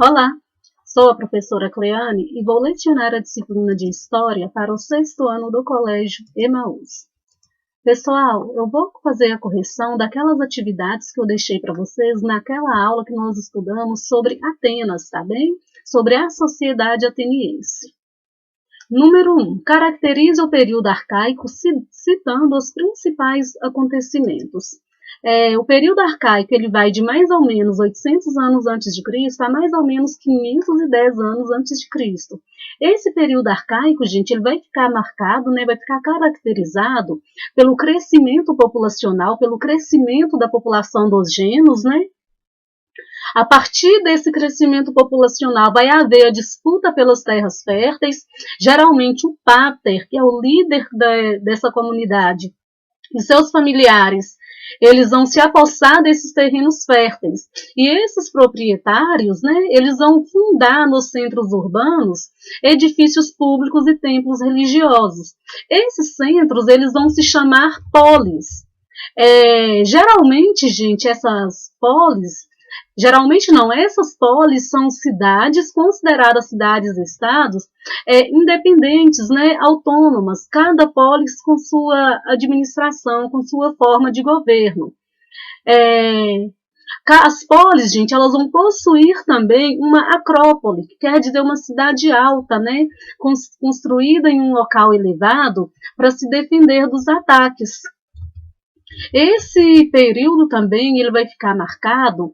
Olá, sou a professora Cleane e vou lecionar a disciplina de História para o 6º ano do Colégio Emaús. Pessoal, eu vou fazer a correção daquelas atividades que eu deixei para vocês naquela aula que nós estudamos sobre Atenas, tá bem? Sobre a sociedade ateniense. Número 1. Caracterize o período arcaico citando os principais acontecimentos. O período arcaico ele vai de mais ou menos 800 anos antes de Cristo a mais ou menos 510 anos antes de Cristo. Esse período arcaico, gente, ele vai ficar marcado, né, vai ficar caracterizado pelo crescimento populacional, pelo crescimento da população dos gênios, né? A partir desse crescimento populacional, vai haver a disputa pelas terras férteis. Geralmente, o pater, que é o líder dessa comunidade, e seus familiares, eles vão se apossar desses terrenos férteis. E esses proprietários, né, eles vão fundar nos centros urbanos edifícios públicos e templos religiosos. Esses centros, eles vão se chamar polis. Geralmente, gente, essas polis, geralmente não, essas polis são cidades consideradas cidades-estados independentes, né, autônomas, cada polis com sua administração, com sua forma de governo. As polis, gente, elas vão possuir também uma acrópole, que quer dizer uma cidade alta, né, construída em um local elevado para se defender dos ataques. Esse período também ele vai ficar marcado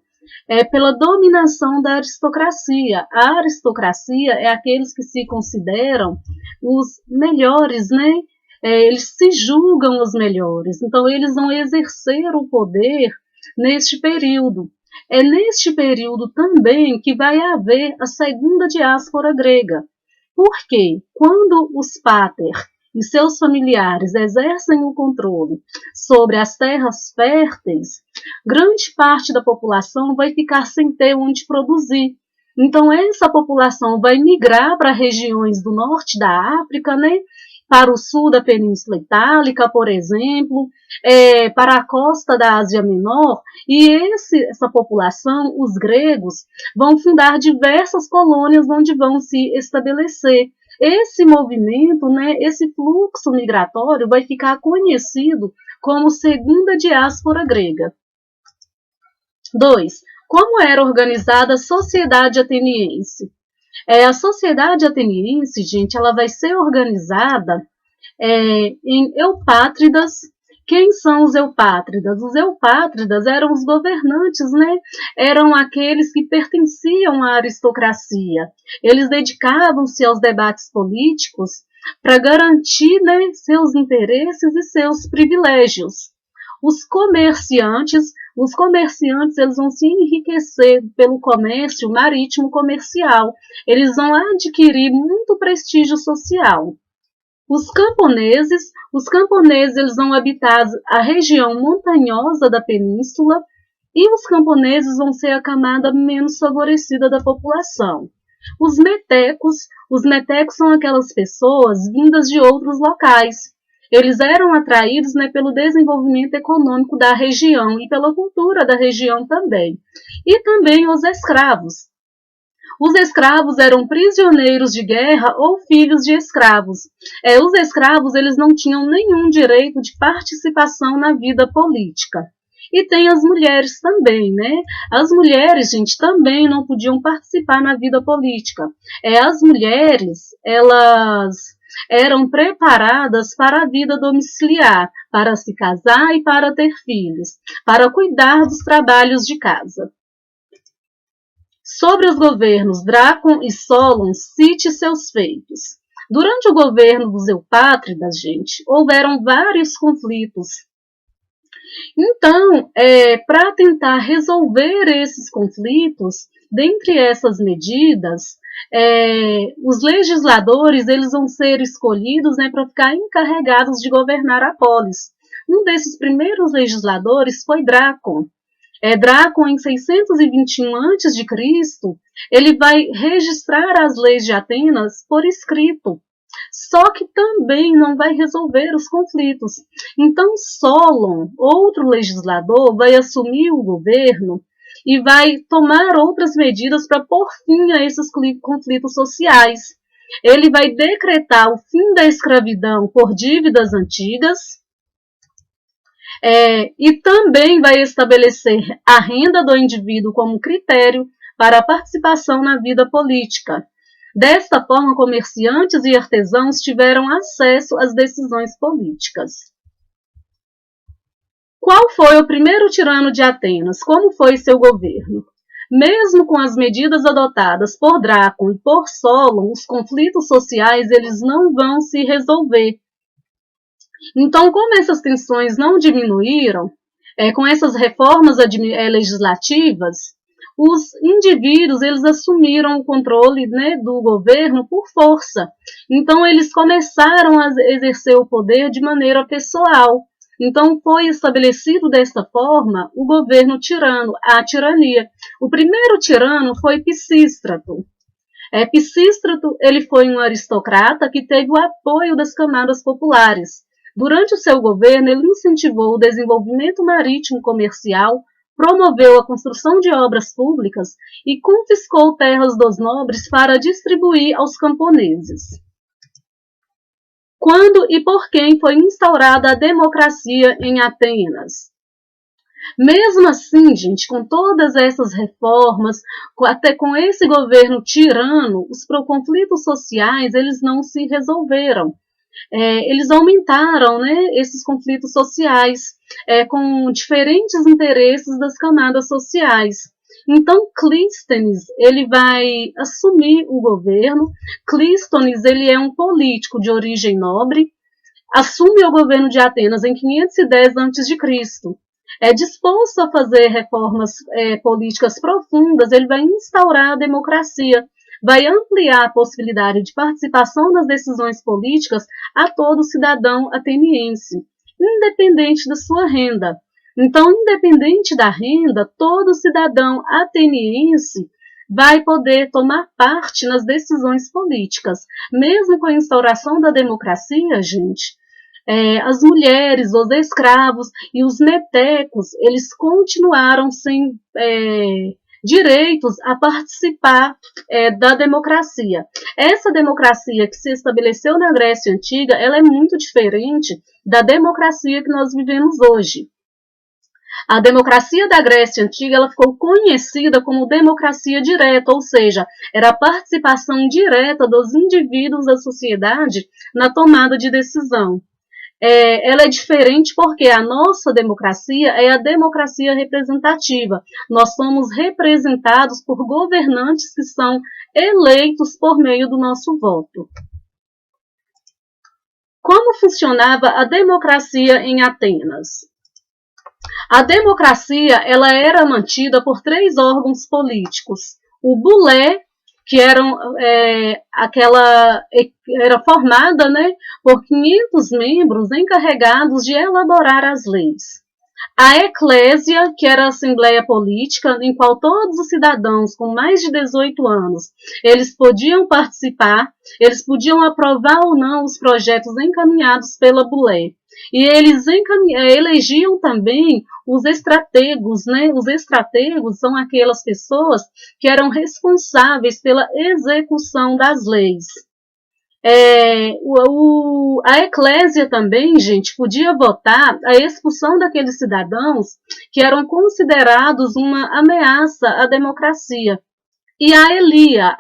pela dominação da aristocracia. A aristocracia é aqueles que se consideram os melhores, né? Eles se julgam os melhores, então eles vão exercer o poder neste período. É neste período também que vai haver a segunda diáspora grega. Por quê? Quando os pater e seus familiares exercem o controle sobre as terras férteis, grande parte da população vai ficar sem ter onde produzir. Então, essa população vai migrar para regiões do norte da África, né? Para o sul da Península Itálica, por exemplo, para a costa da Ásia Menor, e essa população, os gregos, vão fundar diversas colônias onde vão se estabelecer. Esse movimento, né, esse fluxo migratório vai ficar conhecido como segunda diáspora grega. 2. Como era organizada a sociedade ateniense? A sociedade ateniense, gente, ela vai ser organizada em eupátridas. Quem são os eupátridas? Os eupátridas eram os governantes, né? Eram aqueles que pertenciam à aristocracia. Eles dedicavam-se aos debates políticos para garantir, né, seus interesses e seus privilégios. Os comerciantes eles vão se enriquecer pelo comércio marítimo comercial. Eles vão adquirir muito prestígio social. Os camponeses eles vão habitar a região montanhosa da península e os camponeses vão ser a camada menos favorecida da população. Os metecos são aquelas pessoas vindas de outros locais. Eles eram atraídos, né, pelo desenvolvimento econômico da região e pela cultura da região também. E também os escravos. Os escravos eram prisioneiros de guerra ou filhos de escravos. Os escravos eles não tinham nenhum direito de participação na vida política. E tem as mulheres também, né? As mulheres, gente, também não podiam participar na vida política. As mulheres, elas eram preparadas para a vida domiciliar, para se casar e para ter filhos, para cuidar dos trabalhos de casa. Sobre os governos Drácon e Solon, cite seus feitos. Durante o governo dos eupátridas, gente, houveram vários conflitos. Então, para tentar resolver esses conflitos, dentre essas medidas, os legisladores eles vão ser escolhidos, né, para ficar encarregados de governar a polis. Um desses primeiros legisladores foi Drácon. Drácon, em 621 a.C., ele vai registrar as leis de Atenas por escrito. Só que também não vai resolver os conflitos. Então, Solon, outro legislador, vai assumir o governo e vai tomar outras medidas para pôr fim a esses conflitos sociais. Ele vai decretar o fim da escravidão por dívidas antigas, e também vai estabelecer a renda do indivíduo como critério para a participação na vida política. Desta forma, comerciantes e artesãos tiveram acesso às decisões políticas. Qual foi o primeiro tirano de Atenas? Como foi seu governo? Mesmo com as medidas adotadas por Drácon e por Solon, os conflitos sociais eles não vão se resolver. Então, como essas tensões não diminuíram, com essas reformas legislativas, os indivíduos eles assumiram o controle, né, do governo por força. Então, eles começaram a exercer o poder de maneira pessoal. Então, foi estabelecido desta forma o governo tirano, a tirania. O primeiro tirano foi Pisístrato. Pisístrato ele foi um aristocrata que teve o apoio das camadas populares. Durante o seu governo, ele incentivou o desenvolvimento marítimo comercial, promoveu a construção de obras públicas e confiscou terras dos nobres para distribuir aos camponeses. Quando e por quem foi instaurada a democracia em Atenas? Mesmo assim, gente, com todas essas reformas, até com esse governo tirano, os conflitos sociais eles não se resolveram. Eles aumentaram, né, esses conflitos sociais, com diferentes interesses das camadas sociais. Então, Clístenes ele vai assumir o governo. Clístenes ele é um político de origem nobre, assume o governo de Atenas em 510 a.C. É disposto a fazer reformas políticas profundas, ele vai instaurar a democracia, vai ampliar a possibilidade de participação nas decisões políticas a todo cidadão ateniense, independente da sua renda. Então, independente da renda, todo cidadão ateniense vai poder tomar parte nas decisões políticas. Mesmo com a instauração da democracia, gente, as mulheres, os escravos e os metecos, eles continuaram sem direitos a participar da democracia. Essa democracia que se estabeleceu na Grécia Antiga, ela é muito diferente da democracia que nós vivemos hoje. A democracia da Grécia Antiga ela ficou conhecida como democracia direta, ou seja, era a participação direta dos indivíduos da sociedade na tomada de decisão. Ela é diferente porque a nossa democracia é a democracia representativa. Nós somos representados por governantes que são eleitos por meio do nosso voto. Como funcionava a democracia em Atenas? A democracia ela era mantida por 3 órgãos políticos. O bulé, que era formada, né, por 500 membros encarregados de elaborar as leis. A eclésia, que era a assembleia política, em qual todos os cidadãos com mais de 18 anos, eles podiam participar, eles podiam aprovar ou não os projetos encaminhados pela bulé. E eles elegiam também os estrategos, né? Os estrategos são aquelas pessoas que eram responsáveis pela execução das leis. A eclésia também, gente, podia votar a expulsão daqueles cidadãos que eram considerados uma ameaça à democracia. E a Elia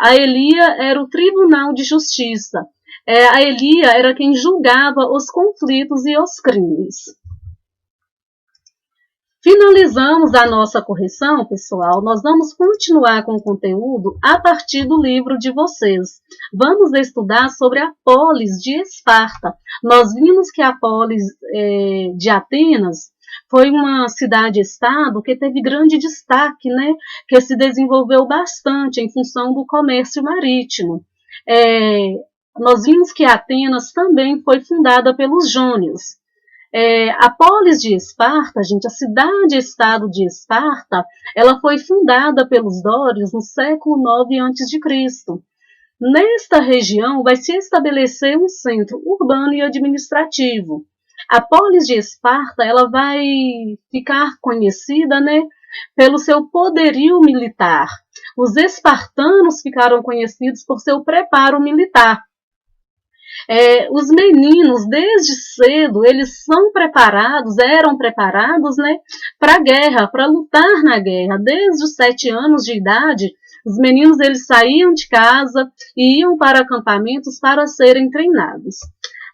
era o tribunal de justiça. A Elia era quem julgava os conflitos e os crimes. Finalizamos a nossa correção, pessoal. Nós vamos continuar com o conteúdo a partir do livro de vocês. Vamos estudar sobre a polis de Esparta. Nós vimos que a polis de Atenas foi uma cidade-estado que teve grande destaque, né? Que se desenvolveu bastante em função do comércio marítimo. Nós vimos que Atenas também foi fundada pelos jônios. A polis de Esparta, gente, a cidade-estado de Esparta, ela foi fundada pelos dórios no século IX a.C. Nesta região vai se estabelecer um centro urbano e administrativo. A polis de Esparta ela vai ficar conhecida, né, pelo seu poderio militar. Os espartanos ficaram conhecidos por seu preparo militar. Os meninos, desde cedo, eles eram preparados, né, para a guerra, para lutar na guerra. Desde os 7 anos de idade, os meninos eles saíam de casa e iam para acampamentos para serem treinados.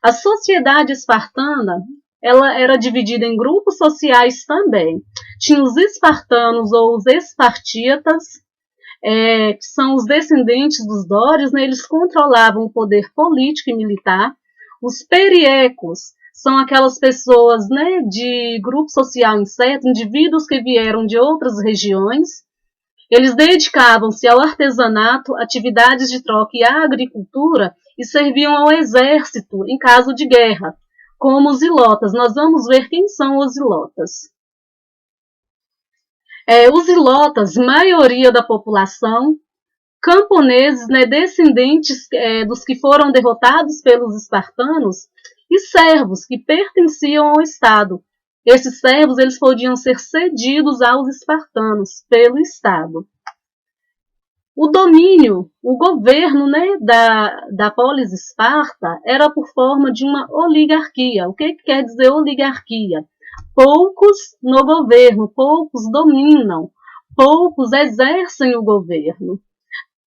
A sociedade espartana, ela era dividida em grupos sociais também. Tinha os espartanos ou os espartíatas, que são os descendentes dos dórios, né, eles controlavam o poder político e militar. Os periecos são aquelas pessoas, né, de grupo social incerto, indivíduos que vieram de outras regiões. Eles dedicavam-se ao artesanato, atividades de troca e à agricultura e serviam ao exército em caso de guerra, como os ilotas. Nós vamos ver quem são os ilotas. Os ilotas, maioria da população, camponeses, né, descendentes dos que foram derrotados pelos espartanos, e servos que pertenciam ao Estado. Esses servos eles podiam ser cedidos aos espartanos pelo Estado. O domínio, o governo, né, da polis Esparta era por forma de uma oligarquia. O que quer dizer oligarquia? Poucos no governo, poucos dominam, poucos exercem o governo.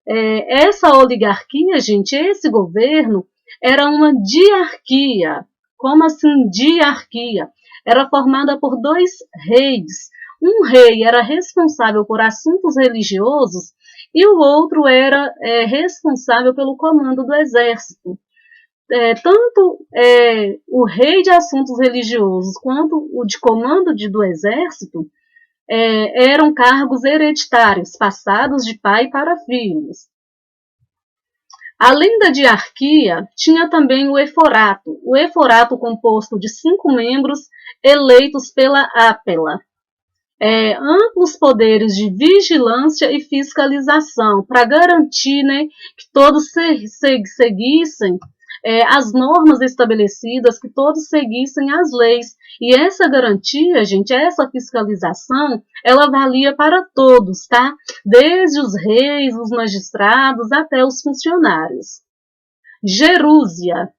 Essa oligarquia, gente, esse governo era uma diarquia. Como assim diarquia? Era formada por 2 reis. Um rei era responsável por assuntos religiosos e o outro era responsável pelo comando do exército. Tanto o rei de assuntos religiosos quanto o de comando do exército eram cargos hereditários, passados de pai para filhos. Além da diarquia, tinha também o eforato composto de 5 membros eleitos pela Ápela. Amplos poderes de vigilância e fiscalização para garantir, né, que todos seguissem as normas estabelecidas, que todos seguissem as leis. E essa garantia, gente, essa fiscalização, ela valia para todos, tá? Desde os reis, os magistrados, até os funcionários. Gerúsia,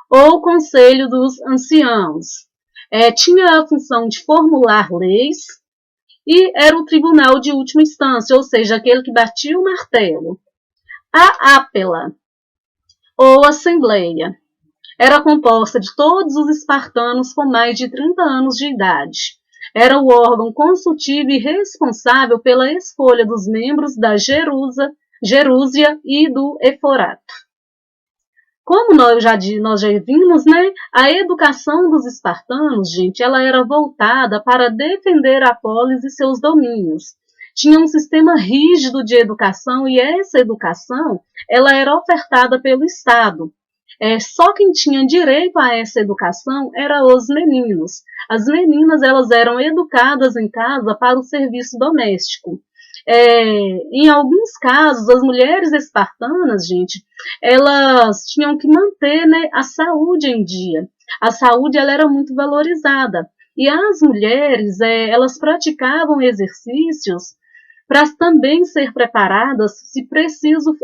ou Conselho dos Anciãos, tinha a função de formular leis e era o tribunal de última instância, ou seja, aquele que batia o martelo. A Ápela, ou Assembleia, era composta de todos os espartanos com mais de 30 anos de idade. Era o órgão consultivo e responsável pela escolha dos membros da Gerúsia e do Eforato. Como nós já vimos, né, a educação dos espartanos, gente, ela era voltada para defender a polis e seus domínios. Tinha um sistema rígido de educação e essa educação ela era ofertada pelo Estado. Só quem tinha direito a essa educação eram os meninos. As meninas elas eram educadas em casa para o serviço doméstico. Em alguns casos, as mulheres espartanas, gente, elas tinham que manter, né, a saúde em dia. A saúde ela era muito valorizada. E as mulheres, elas praticavam exercícios para também ser preparadas, se preciso,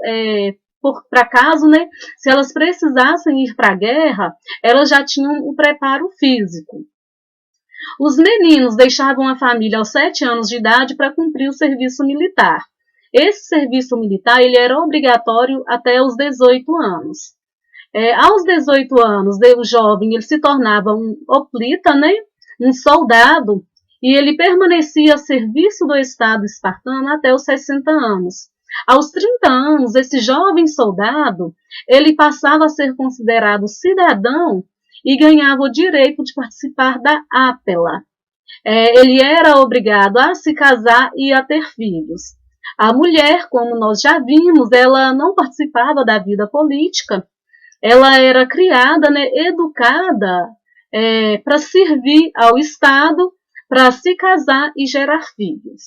para caso, né, se elas precisassem ir para a guerra, elas já tinham o preparo físico. Os meninos deixavam a família aos 7 anos de idade para cumprir o serviço militar. Esse serviço militar ele era obrigatório até os 18 anos. Aos 18 anos, o jovem ele se tornava um hoplita, né, um soldado, e ele permanecia a serviço do Estado espartano até os 60 anos. Aos 30 anos, esse jovem soldado ele passava a ser considerado cidadão e ganhava o direito de participar da Ápela. Ele era obrigado a se casar e a ter filhos. A mulher, como nós já vimos, ela não participava da vida política. Ela era criada, né, educada para servir ao Estado, para se casar e gerar filhos.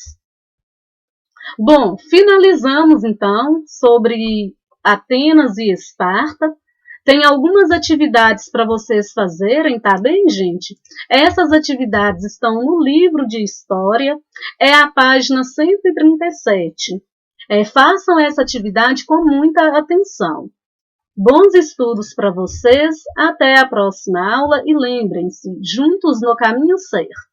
Bom, finalizamos então sobre Atenas e Esparta. Tem algumas atividades para vocês fazerem, tá bem, gente? Essas atividades estão no livro de história, é a página 137. Façam essa atividade com muita atenção. Bons estudos para vocês, até a próxima aula e lembrem-se, juntos no caminho certo.